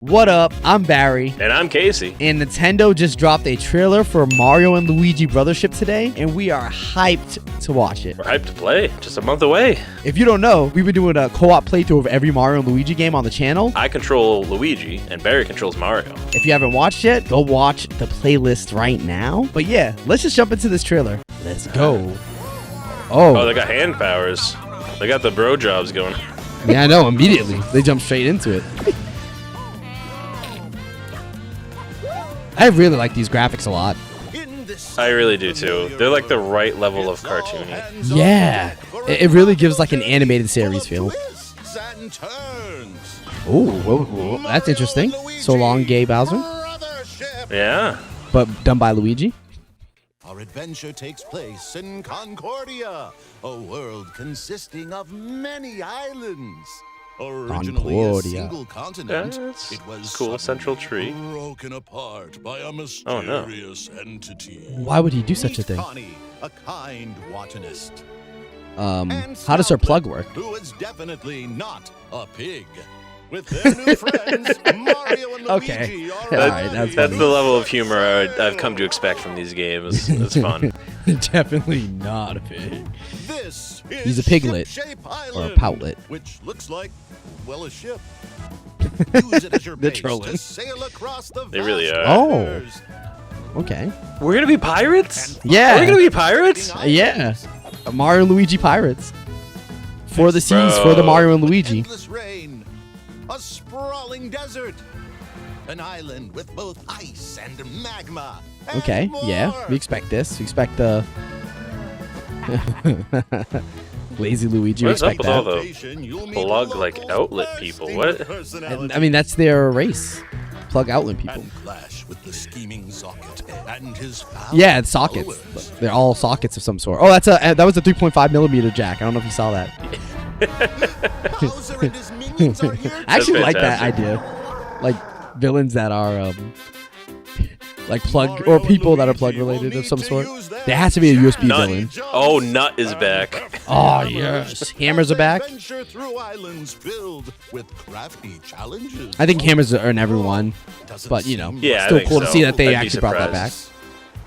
What up? I'm Barry. And I'm Casey. And Nintendo just dropped a trailer for Mario and Luigi Brothership today, and we are hyped to watch it. We're hyped to play. Just a month away. If you don't know, we've been doing a co-op playthrough of every Mario and Luigi game on the channel. I control Luigi, and Barry controls Mario. If you haven't watched yet, go watch the playlist right now. But yeah, let's just jump into this trailer. Let's go. Oh, they got hand powers. They got the bro jobs going. Yeah, I know. Immediately, they jump straight into it. I really like these graphics a lot. I really do too. They're like the right level of cartoony. Yeah, it really gives like an animated series feel. Ooh, that's interesting. So long, gay Bowser. Yeah. But done by Luigi. Our adventure takes place in Concordia, a world consisting of many islands. Originally a single continent, it was cool central tree. Broken apart by a mysterious entity. Why would he do such a thing? Connie, a kind botanist. How does her plug work? Who is definitely not a pig. With their new friends, Mario and Luigi Okay. are Alright, that's the level of humor I've come to expect from these games. It's fun. Definitely not a pig. This is He's a piglet. Ship-Shape Or a Island, poutlet. which looks like, well, a ship. Use it as your They're base trolling. to sail across the They really vast are. waters. Okay. We're gonna be pirates? Yeah. Are we gonna be pirates? Yeah. Mario and Luigi Pirates. For the seas, for the Bro. Mario and Luigi. Endless rain, a sprawling desert, an island with both ice and magma. and Okay, yeah. more. We expect this. We expect the... Lazy Luigi. We What's up expect with all that. the plug like outlet people? What? I mean, that's their race. Plug outlet people. And clash with the scheming Zocket and his pal Yeah, it's sockets. followers. They're all sockets of some sort. Oh, that was a 3.5 millimeter jack. I don't know if you saw that. Bowser and his minions are here I actually like that fantastic. idea. Like villains that are like plug or people that are plug related of some sort. There has to be a USB villain. Oh, Nut is back. Oh yes, hammers are back. Adventure through islands filled with crafty challenges. I think hammers are in everyone, Doesn't but you know, seem Yeah, I still think cool to so. see that they I'd be actually brought that back. surprised.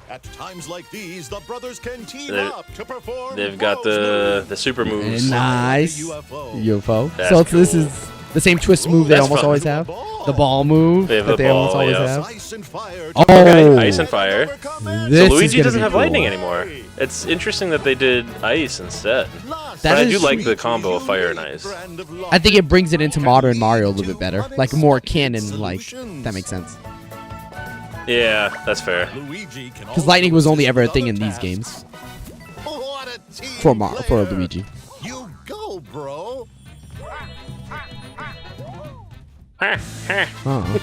At times like these, the brothers can team They- up to perform. They've got world's the super moves. Nice UFO. UFO. That's So this cool. is the same twist move they That's almost fun. always have. The ball move They have that the they almost ball, always yeah. have. Ice and fire Oh, Okay, ice and fire. This So is Luigi gonna doesn't be have cool. lightning anymore. It's interesting that they did ice instead. That But I is do like sweet. the combo of fire and ice. I think it brings it into modern Mario a little bit better, like more canon, like that makes sense. Yeah, that's fair. Because lightning was only ever a thing in these games for Luigi. You go, bro. Oh.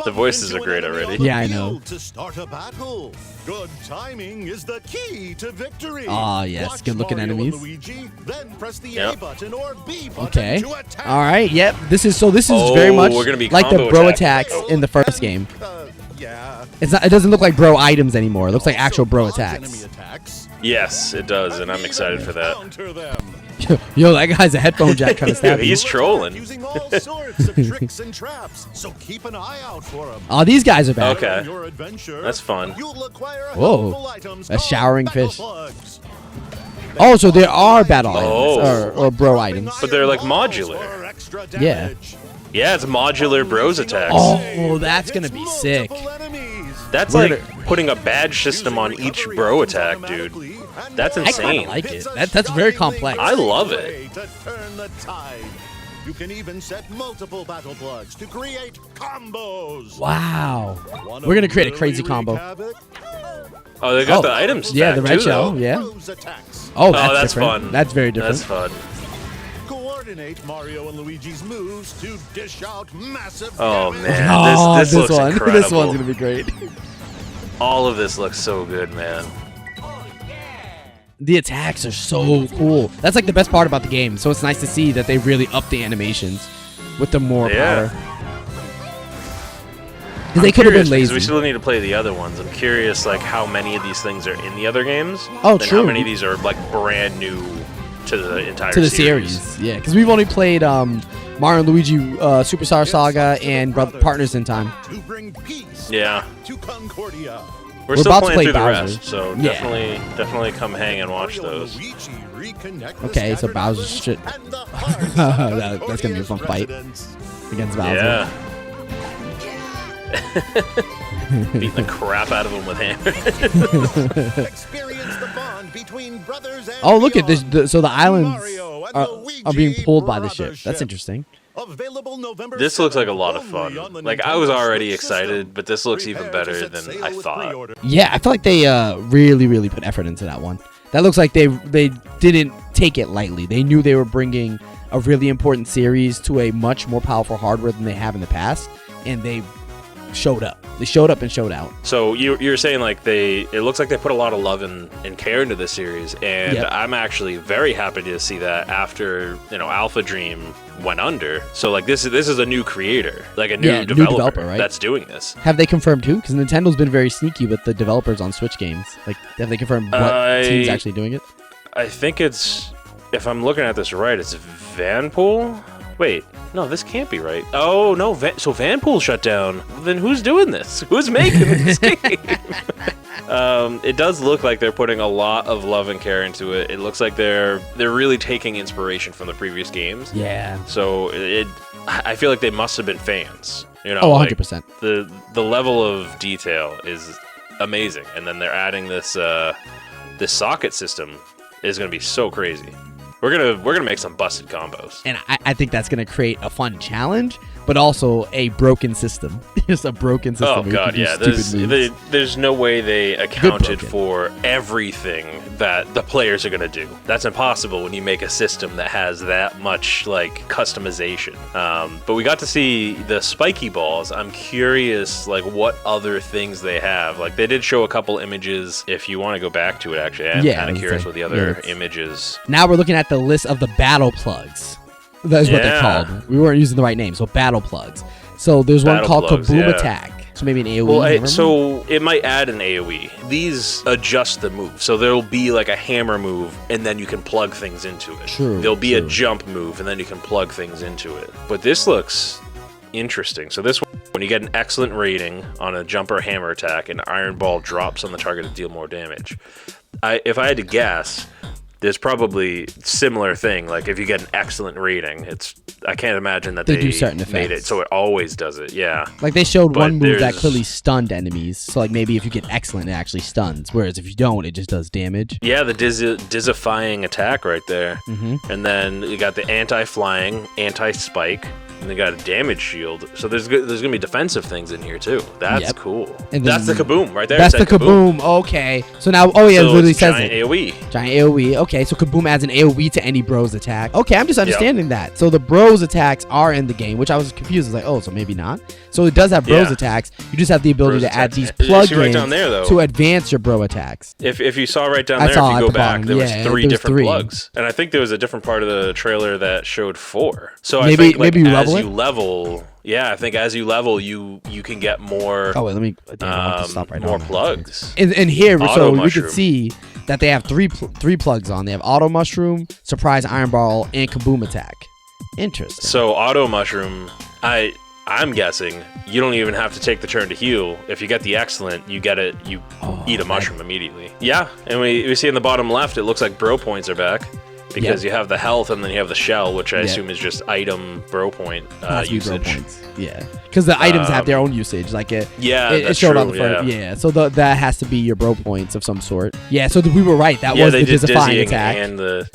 The voices are great already. Yeah, I know. To start a battle. Good timing is the key to victory. Ah, yes, Watch good-looking Mario and enemies. Luigi, then press the Yep. A button or B button Okay. to attack. All right. Yep. This is very Oh, much we're gonna be like the combo bro attack. attacks in the first game. Yeah. It's not. It doesn't look like bro items anymore. It looks like actual bro Also, enemy attacks. attacks. Yes, it does, and I'm excited for that. Counter them. Yo, that guy's a headphone jack trying to stab you. He's trolling. Using all sorts of tricks and traps, so keep an eye out for them. Oh, these guys are back. Okay. Your adventure, That's fun. You'll acquire Whoa. helpful items A called showering battle fish. plugs. Oh, so there are battle items Oh. or bro items. But they're like For modular. extra Yeah. damage. Yeah, it's modular bros attacks. Oh, that's gonna be sick. Multiple enemies. That's We're like putting a badge system on each bro attack, dude. That's I kind insane. of like it. That's very complex. I love it. To turn the tide. You can even set multiple battle plugs to create combos. Wow. Wanna We're gonna create a really crazy wreak combo. havoc? Oh, they got Oh, the items. yeah, back the red too, shell. though. Yeah. Rose attacks. Oh, that's That's different. fun. That's very different. That's fun. Coordinate Mario and Luigi's moves to dish out massive Oh damage. man, Oh, this looks one. incredible. This one's gonna be great. All of this looks so good, man. The attacks are so cool. That's like the best part about the game. So it's nice to see that they really up the animations with the more Yeah. power. 'Cause they could have been Because lazy. we still need to play the other ones. I'm curious, like how many of these things are in the other games. Oh, and true. How many of these are like brand new to the entire to the series. Yeah, because we've only played Mario and Luigi Superstar Saga and Partners in Time. To bring peace Yeah. to Concordia. We're about still to playing play through the Bowser. rest, so Yeah. definitely come hang and watch Mario and those. Luigi reconnect the Okay, so scattered Bowser islands shit. and the hearts of That's gonna be a fun fight residents. against Bowser. Yeah. Beating the crap out of him with hammers. Experience the bond between brothers and Oh, look at this. beyond. So the islands Mario and are being Luigi pulled by the ship. That's Brothership. interesting. Available November This looks like a 7th, lot of only fun. on the Like, I was Nintendo already Switch excited, system. but this looks even Prepare to better set than sail I with thought. pre-order. Yeah, I feel like they really put effort into that one. That looks like they didn't take it lightly. They knew they were bringing a really important series to a much more powerful hardware than they have in the past, and they showed up. They showed up and showed out. So you're saying like it looks like they put a lot of love and care into this series, and Yep. I'm actually very happy to see that after Alpha Dream went under. So like this is a new creator, like a new, Yeah, new developer, developer, right? that's doing this. Have they confirmed who? Because Nintendo's been very sneaky with the developers on Switch games. Like, have they confirmed what team's actually doing it? I think it's, if I'm looking at this right, it's Vanpool. Wait, no, this can't be right. Oh no, so Vanpool shut down. Then who's doing this? Who's making this game? It does look like they're putting a lot of love and care into it. It looks like they're really taking inspiration from the previous games. Yeah. So I feel like they must have been fans. Oh, 100%. The level of detail is amazing, and then they're adding this this socket system is going to be so crazy. We're gonna make some busted combos. And I think that's going to create a fun challenge, but also a broken system. Just a broken system. Oh where you god, can do yeah. stupid moves. There's no way they accounted broken. for everything that the players are gonna do. That's impossible when you make a system that has that much like customization. But we got to see the spiky balls. I'm curious like what other things they have. Like they did show a couple images. If you want to go back to it, actually, I'm Yeah, kind of let's curious say- what the other let's- images. Now we're looking at the list of the battle plugs. That is what they're Yeah. called. We weren't using the right name, so battle plugs. So there's one Battle called plugs, Kaboom yeah. Attack. So maybe an AoE. Well, remember? so it might add an AoE. These adjust the move. So there'll be like a hammer move, and then you can plug things into it. True, There'll be a true. jump move, and then you can plug things into it. But this looks interesting. So this one, when you get an excellent rating on a jump or hammer attack, an iron ball drops on the target to deal more damage. If I had to guess, there's probably similar thing. Like if you get an excellent rating, I can't imagine that They they do certain made it effects. so it always does it. Yeah. Like they showed But one move that there's- clearly stunned enemies. So like maybe if you get excellent, it actually stuns. Whereas if you don't, it just does damage. Yeah, the dizzifying attack right there. Mm-hmm. And then you got the anti-flying, anti-spike, and they got a damage shield. So there's gonna be defensive things in here too. That's Yep. cool. And That's the then- kaboom right there. That's It the said Kaboom. Okay. So now, oh yeah, So it literally it's says giant it. AoE. Giant AoE. Okay, so Kaboom adds an AoE to any Bros attack. Okay, I'm just understanding that. So the Bros attacks are in the game, which I was confused. I was like, oh, so maybe not. So it does have Bros Yeah. attacks. You just have the ability Bros to add attacks. these You see right down plugins there, though. to advance your Bro attacks. If you saw right down I there, saw if at you go the back, bottom. there was Yeah, three there was different three. plugs, and I think there was a different part of the trailer that showed 4. So I Maybe- think like, maybe you as level you it? level, yeah, I think as you level, you can get more Oh wait, let me. Damn, I want to stop right more on that. plugs. And here, Auto so we mushroom. could see that they have three plugs on. They have Auto Mushroom, Surprise Iron Ball, and Kaboom Attack. Interesting. So auto mushroom, I'm guessing you don't even have to take the turn to heal. If you get the excellent, you get it. You eat a mushroom immediately. Yeah, and we see in the bottom left, it looks like bro points are back because you have the health and then you have the shell, which I assume is just item bro point Has to be Bro usage. points. Yeah, because the items have their own usage. Like it that's showed on true, the front. Yeah, so that has to be your Bro points of some sort. Yeah, so we were right. That Yeah, was they the did Dizzifying dizzying attack and the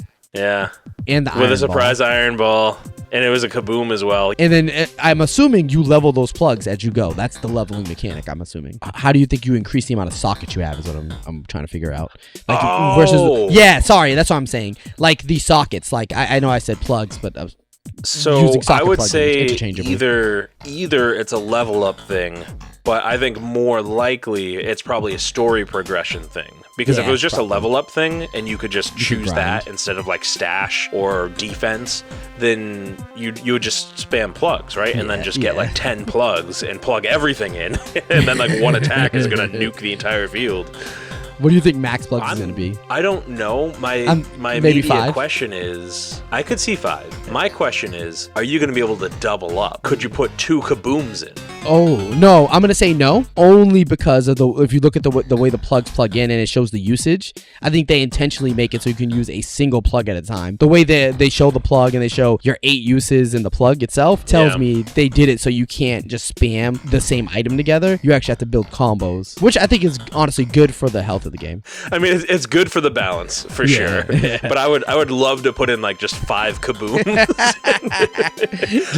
and the with Iron a surprise iron ball, and it was a kaboom as well. And then I'm assuming you level those plugs as you go. That's the leveling mechanic, I'm assuming. How do you think you increase the amount of sockets you have is what I'm trying to figure out. Like versus yeah, sorry, that's what I'm saying. Like the sockets, like I know I said plugs, but I was So using socket I would plugins say interchangeably. either it's a level up thing, but I think more likely it's probably a story progression thing. Because if Yeah, it was just probably. a level up thing and you could just You could choose grind. that instead of like stash or defense, then you would just spam plugs, right? And then Yeah, just get yeah. like 10 plugs and plug everything in, and then like one attack is gonna nuke the entire field. What do you think max plugs is going to be? I don't know. My maybe immediate 5. question is, I could see 5. My question is, are you going to be able to double up? Could you put 2 kabooms in? Oh, no. I'm going to say no, only because of if you look at the way the plugs plug in and it shows the usage, I think they intentionally make it so you can use a single plug at a time. The way they show the plug and they show your 8 uses in the plug itself tells me they did it so you can't just spam the same item together. You actually have to build combos, which I think is honestly good for the health of the game. I mean, it's good for the balance, for sure. But I would love to put in like just 5 kabooms.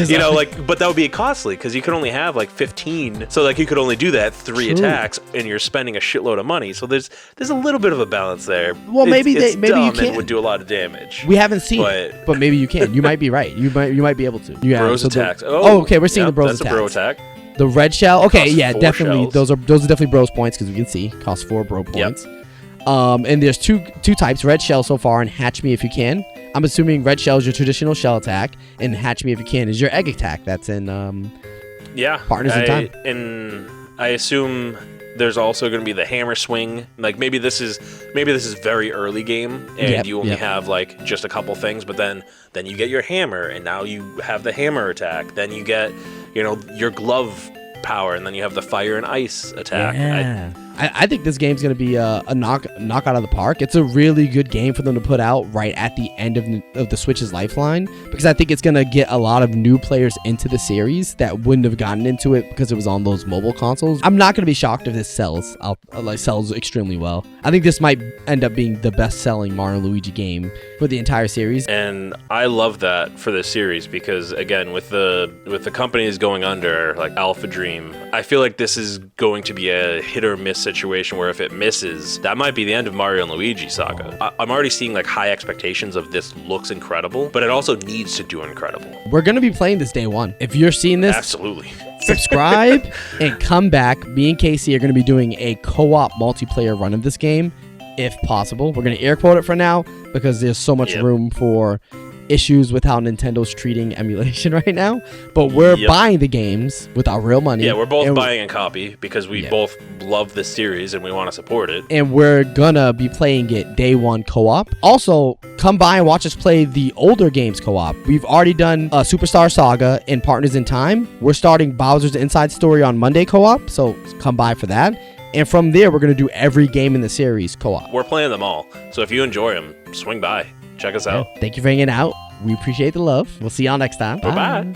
You know, like, but that would be costly because you could only have like 15. So like you could only do that 3 attacks, and you're spending a shitload of money. So there's a little bit of a balance there. Well, maybe you can. can. It would do a lot of damage. We haven't seen it, but maybe you can. You might be right. You might be able to. Yeah. Bros attacks. Okay, we're seeing the bros attacks. That's a bro attack. The red shell. Okay, yeah, definitely. Shells. Those are definitely bros points because we can see cost 4 bro points. And there's two types: red shell so far, and hatch me if you can. I'm assuming red shell is your traditional shell attack, and hatch me if you can is your egg attack. That's in Partners in Time. And I assume there's also going to be the hammer swing. Like maybe this is very early game, and you only have like just a couple things, but then you get your hammer, and now you have the hammer attack. Then you get your glove power, and then you have the fire and ice attack. Yeah. I think this game's going to be a knock out of the park. It's a really good game for them to put out right at the end of the Switch's lifeline, because I think it's going to get a lot of new players into the series that wouldn't have gotten into it because it was on those mobile consoles. I'm not going to be shocked if this sells extremely well. I think this might end up being the best-selling Mario Luigi game for the entire series. And I love that for this series because, again, with the companies going under, like Alpha Dream, I feel like this is going to be a hit or miss situation where if it misses, that might be the end of Mario and Luigi Saga. I'm already seeing like high expectations of this looks incredible, but it also needs to do incredible. We're going to be playing this day one. If you're seeing this, absolutely. Subscribe and come back. Me and Casey are going to be doing a co-op multiplayer run of this game, if possible. We're going to air quote it for now because there's so much room for issues with how Nintendo's treating emulation right now, but we're buying the games with our real money. Yeah, we're both buying a copy because we both love this series and we want to support it. And we're gonna be playing it day one co-op. Also, come by and watch us play the older games co-op. We've already done Superstar Saga and Partners in Time. We're starting Bowser's Inside Story on Monday co-op, so come by for that. And from there, we're gonna do every game in the series co-op. We're playing them all, so if you enjoy them, swing by. Check us out. Thank you for hanging out. We appreciate the love. We'll see y'all next time. Bye-bye.